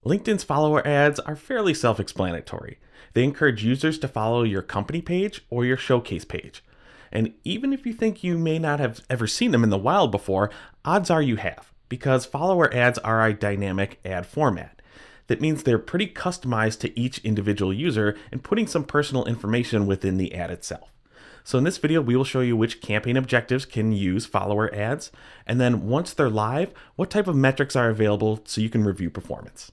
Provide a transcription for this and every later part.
LinkedIn's follower ads are fairly self-explanatory. They encourage users to follow your company page or your showcase page. And even if you think you may not have ever seen them in the wild before, odds are you have, because follower ads are a dynamic ad format. That means they're pretty customized to each individual user and putting some personal information within the ad itself. So in this video, we will show you which campaign objectives can use follower ads, and then once they're live, what type of metrics are available so you can review performance.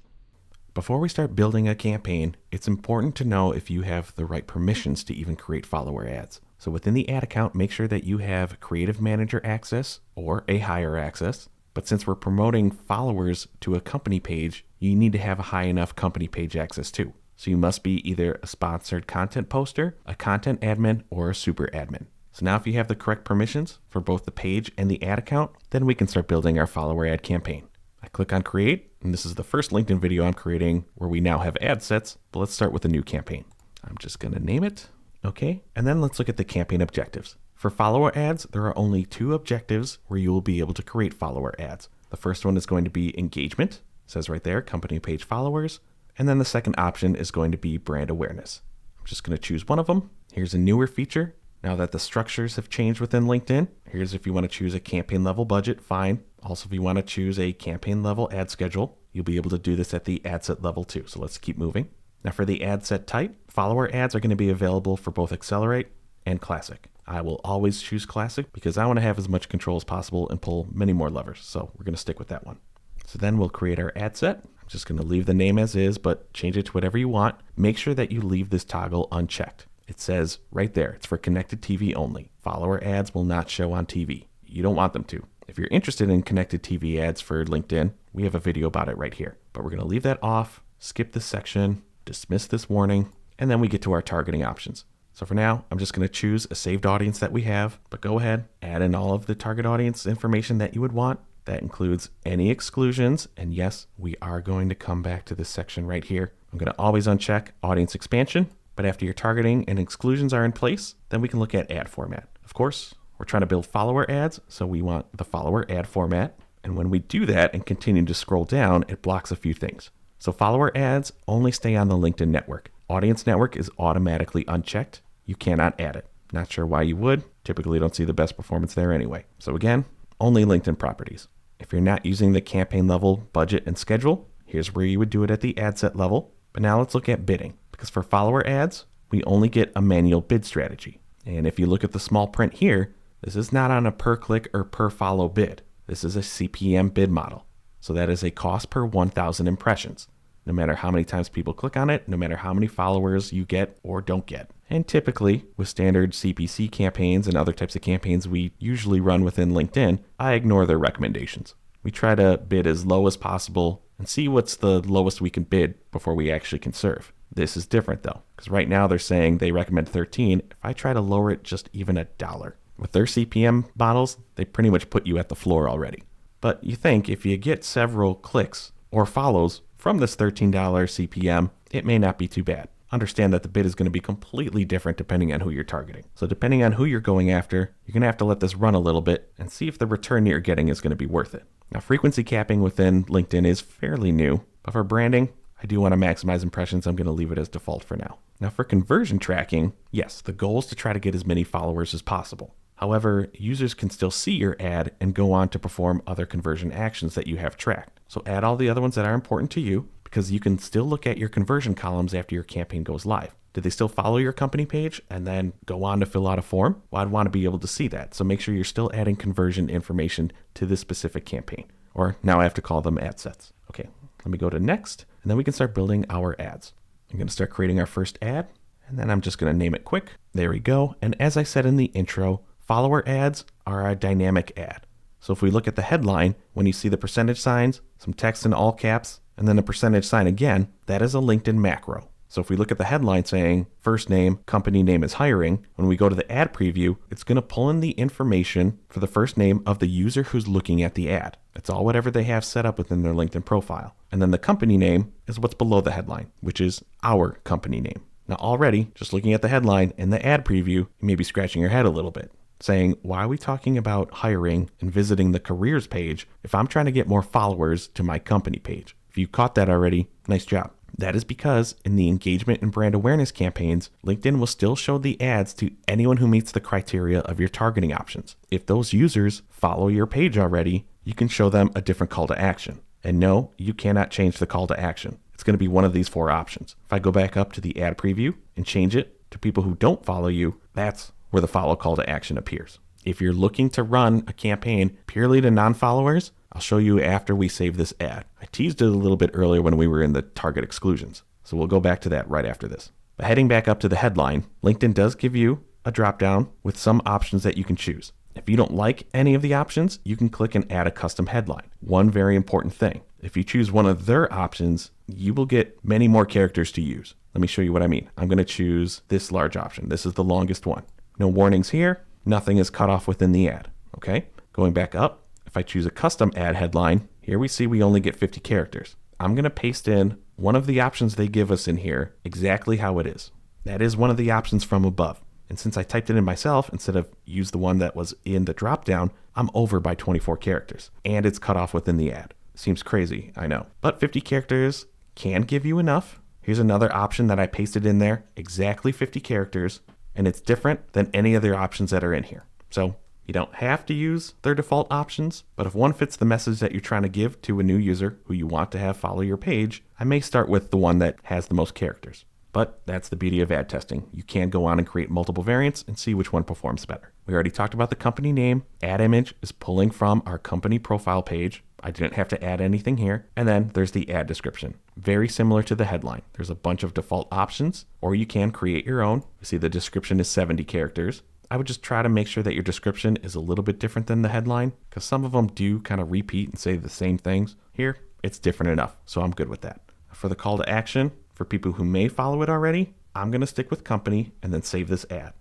Before we start building a campaign, it's important to know if you have the right permissions to even create follower ads. So within the ad account, make sure that you have Creative Manager access or a higher access. But since we're promoting followers to a company page, you need to have a high enough company page access too. So you must be either a sponsored content poster, a content admin, or a super admin. So now if you have the correct permissions for both the page and the ad account, then we can start building our follower ad campaign. I click on create, and this is the first LinkedIn video I'm creating where we now have ad sets, but let's start with a new campaign. I'm just gonna name it, okay, and then let's look at the campaign objectives. For follower ads, there are only two objectives where you will be able to create follower ads. The first one is going to be engagement, it says right there, company page followers, and then the second option is going to be brand awareness. I'm just gonna choose one of them. Here's a newer feature. Now that the structures have changed within LinkedIn, here's if you want to choose a campaign level budget, fine. Also, if you want to choose a campaign level ad schedule, you'll be able to do this at the ad set level too. So let's keep moving. Now for the ad set type, follower ads are going to be available for both Accelerate and Classic. I will always choose Classic because I want to have as much control as possible and pull many more levers. So we're going to stick with that one. So then we'll create our ad set. I'm just going to leave the name as is, but change it to whatever you want. Make sure that you leave this toggle unchecked. It says right there, it's for connected TV only. Follower ads will not show on TV. You don't want them to. If you're interested in connected TV ads for LinkedIn, we have a video about it right here. But we're going to leave that off, skip this section, dismiss this warning, and then we get to our targeting options. So for now, I'm just going to choose a saved audience that we have, but go ahead, add in all of the target audience information that you would want. That includes any exclusions, and yes, we are going to come back to this section right here. I'm going to always uncheck audience expansion. But after your targeting and exclusions are in place, then we can look at ad format. Of course, we're trying to build follower ads, so we want the follower ad format. And when we do that and continue to scroll down, it blocks a few things. So follower ads only stay on the LinkedIn network. Audience network is automatically unchecked. You cannot add it. Not sure why you would. Typically don't see the best performance there anyway. So again, only LinkedIn properties. If you're not using the campaign level budget and schedule, here's where you would do it at the ad set level. But now let's look at bidding. Because for follower ads, we only get a manual bid strategy. And if you look at the small print here, this is not on a per click or per follow bid. This is a CPM bid model. So that is a cost per 1,000 impressions. No matter how many times people click on it, no matter how many followers you get or don't get. And typically, with standard CPC campaigns and other types of campaigns we usually run within LinkedIn, I ignore their recommendations. We try to bid as low as possible and see what's the lowest we can bid before we actually can serve. This is different though, because right now they're saying they recommend 13. If I try to lower it just even $1, with their CPM models, they pretty much put you at the floor already. But you think if you get several clicks or follows from this $13 CPM, it may not be too bad. Understand that the bid is going to be completely different depending on who you're targeting. So depending on who you're going after, you're going to have to let this run a little bit and see if the return you're getting is going to be worth it. Now, frequency capping within LinkedIn is fairly new, but for branding, I do want to maximize impressions. I'm going to leave it as default for now. Now for conversion tracking, yes, the goal is to try to get as many followers as possible. However, users can still see your ad and go on to perform other conversion actions that you have tracked. So add all the other ones that are important to you because you can still look at your conversion columns after your campaign goes live. Did they still follow your company page and then go on to fill out a form? Well, I'd want to be able to see that. So make sure you're still adding conversion information to this specific campaign. Or now I have to call them ad sets. Okay, let me go to next, and then we can start building our ads. I'm going to start creating our first ad, and then I'm just going to name it quick. There we go. And as I said in the intro, follower ads are a dynamic ad. So if we look at the headline, when you see the percentage signs, some text in all caps, and then a percentage sign again, that is a LinkedIn macro. So if we look at the headline saying first name, company name is hiring, when we go to the ad preview, it's going to pull in the information for the first name of the user who's looking at the ad. It's all whatever they have set up within their LinkedIn profile. And then the company name is what's below the headline, which is our company name. Now already, just looking at the headline and the ad preview, you may be scratching your head a little bit, saying, why are we talking about hiring and visiting the careers page if I'm trying to get more followers to my company page? If you caught that already, nice job. That is because in the engagement and brand awareness campaigns, LinkedIn will still show the ads to anyone who meets the criteria of your targeting options. If those users follow your page already, you can show them a different call to action. And no, you cannot change the call to action. It's going to be one of these 4 options. If I go back up to the ad preview and change it to people who don't follow you, that's where the follow call to action appears. If you're looking to run a campaign purely to non-followers, I'll show you after we save this ad. I teased it a little bit earlier when we were in the target exclusions, so we'll go back to that right after this. But heading back up to the headline, LinkedIn does give you a drop-down with some options that you can choose. If you don't like any of the options, you can click and add a custom headline. One very important thing, if you choose one of their options, you will get many more characters to use. Let me show you what I mean. I'm going to choose this large option. This is the longest one. No warnings here. Nothing is cut off within the ad. Okay, going back up. If I choose a custom ad headline, here we see we only get 50 characters. I'm going to paste in one of the options they give us in here exactly how it is. That is one of the options from above. And since I typed it in myself instead of use the one that was in the dropdown, I'm over by 24 characters. And it's cut off within the ad. Seems crazy, I know. But 50 characters can give you enough. Here's another option that I pasted in there, exactly 50 characters. And it's different than any other options that are in here. So you don't have to use their default options, but if one fits the message that you're trying to give to a new user who you want to have follow your page, I may start with the one that has the most characters. But that's the beauty of ad testing. You can go on and create multiple variants and see which one performs better. We already talked about the company name. Ad image is pulling from our company profile page. I didn't have to add anything here. And then there's the ad description. Very similar to the headline. There's a bunch of default options, or you can create your own. You see the description is 70 characters. I would just try to make sure that your description is a little bit different than the headline, because some of them do kind of repeat and say the same things. Here, it's different enough, so I'm good with that. For the call to action, for people who may follow it already, I'm going to stick with company and then save this ad.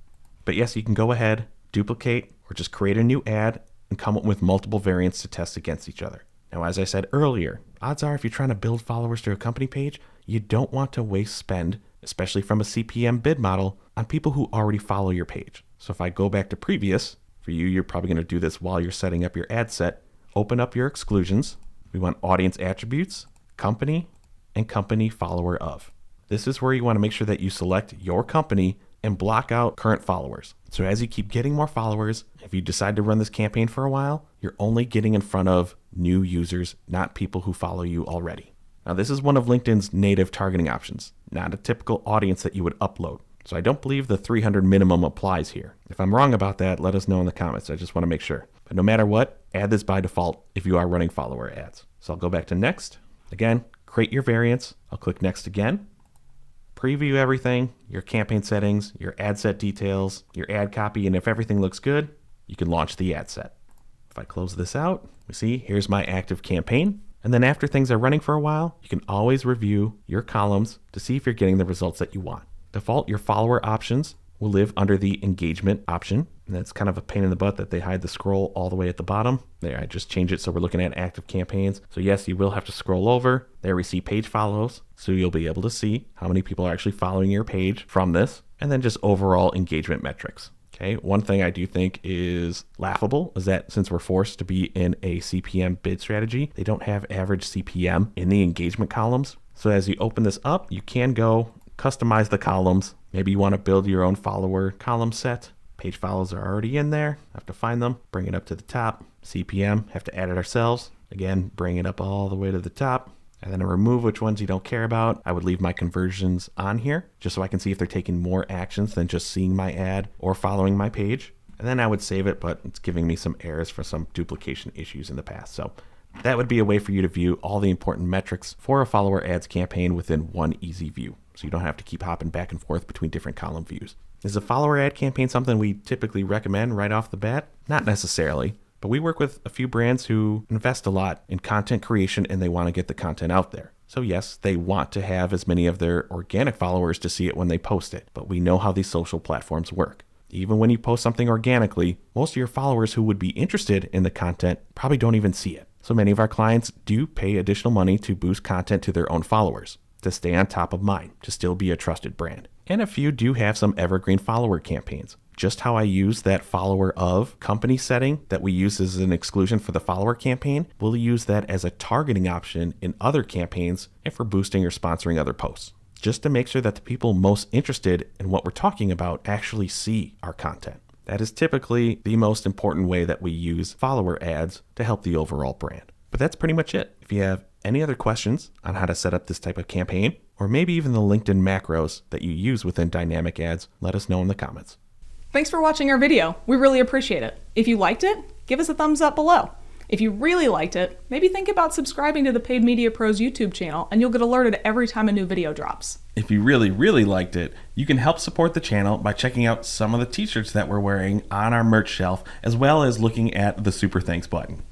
But yes, you can go ahead, duplicate, or just create a new ad and come up with multiple variants to test against each other. Now, as I said earlier, odds are if you're trying to build followers to a company page, you don't want to waste spend, especially from a CPM bid model, on people who already follow your page. So if I go back to previous, for you, you're probably going to do this while you're setting up your ad set. Open up your exclusions. We want audience attributes, company, and company follower of. This is where you want to make sure that you select your company and block out current followers. So as you keep getting more followers, if you decide to run this campaign for a while, you're only getting in front of new users, not people who follow you already. Now, this is one of LinkedIn's native targeting options, not a typical audience that you would upload. So I don't believe the 300 minimum applies here. If I'm wrong about that, let us know in the comments. I just want to make sure. But no matter what, add this by default if you are running follower ads. So I'll go back to next. Again, create your variants. I'll click next again. Preview everything, your campaign settings, your ad set details, your ad copy, and if everything looks good, you can launch the ad set. If I close this out, we see here's my active campaign. And then after things are running for a while, you can always review your columns to see if you're getting the results that you want. Default, your follower options will live under the engagement option. And that's kind of a pain in the butt that they hide the scroll all the way at the bottom. There, I just changed it so we're looking at active campaigns. So yes, you will have to scroll over. There we see page follows. So you'll be able to see how many people are actually following your page from this. And then just overall engagement metrics. Okay, one thing I do think is laughable is that since we're forced to be in a CPM bid strategy, they don't have average CPM in the engagement columns. So as you open this up, you can go customize the columns. Maybe you want to build your own follower column set. Page follows are already in there. Have to find them, bring it up to the top. CPM, have to add it ourselves. Again, bring it up all the way to the top. And then remove which ones you don't care about. I would leave my conversions on here just so I can see if they're taking more actions than just seeing my ad or following my page. And then I would save it, but it's giving me some errors for some duplication issues in the past. So that would be a way for you to view all the important metrics for a follower ads campaign within one easy view. So you don't have to keep hopping back and forth between different column views. Is a follower ad campaign something we typically recommend right off the bat? Not necessarily, but we work with a few brands who invest a lot in content creation and they want to get the content out there. So yes, they want to have as many of their organic followers to see it when they post it, but we know how these social platforms work. Even when you post something organically, most of your followers who would be interested in the content probably don't even see it. So many of our clients do pay additional money to boost content to their own followers, to stay on top of mind, to still be a trusted brand. And a few do have some evergreen follower campaigns. just how I use that follower of company setting that we use as an exclusion for the follower campaign, we'll use that as a targeting option in other campaigns and for boosting or sponsoring other posts, just to make sure that the people most interested in what we're talking about actually see our content. That is typically the most important way that we use follower ads to help the overall brand. But that's pretty much it. If you have any other questions on how to set up this type of campaign, or maybe even the LinkedIn macros that you use within dynamic ads, let us know in the comments. Thanks for watching our video. We really appreciate it. If you liked it, give us a thumbs up below. If you really liked it, maybe think about subscribing to the Paid Media Pros YouTube channel and you'll get alerted every time a new video drops. If you really liked it, you can help support the channel by checking out some of the t-shirts that we're wearing on our merch shelf, as well as looking at the Super Thanks button.